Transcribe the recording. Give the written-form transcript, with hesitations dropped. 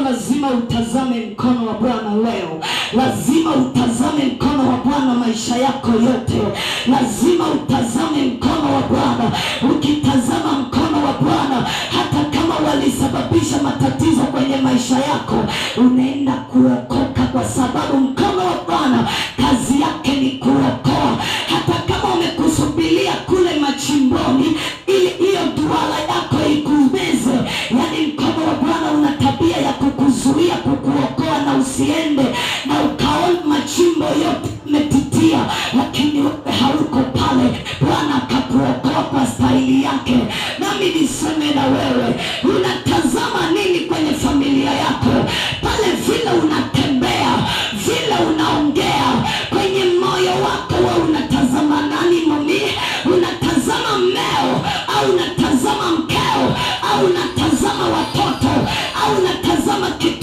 lazima utazame mkono wa Bwana leo. Lazima utazame mkono wa Bwana maisha yako yote. Lazima utazame mkono wa Bwana. Ukitazama mkono wa Bwana, hata kama walisababisha matatizo kwenye maisha yako, unaenda kuokoka, kwa sababu mkono wa Bwana kazi yake ni kuokoa. Hata kama umekusubiria kule machimboni ili hiyo duara yako ikumeze, yani mkono wa Bwana una tabia ya kukuzuia, kukuokoa na usiende na ukaona machimbo yote umetitia, lakini wewe hauko pale. Bwana akakuokoa kwa staili yake. Nami niseme na wewe, unatazama nini kwenye familia yako? Pale vile unatembea, vile unaongea, kwenye moyo wako wewe unatazama nani? Mami, unatazama mmeo au unatazama mkeo au unatazama watoto au unatazama kitu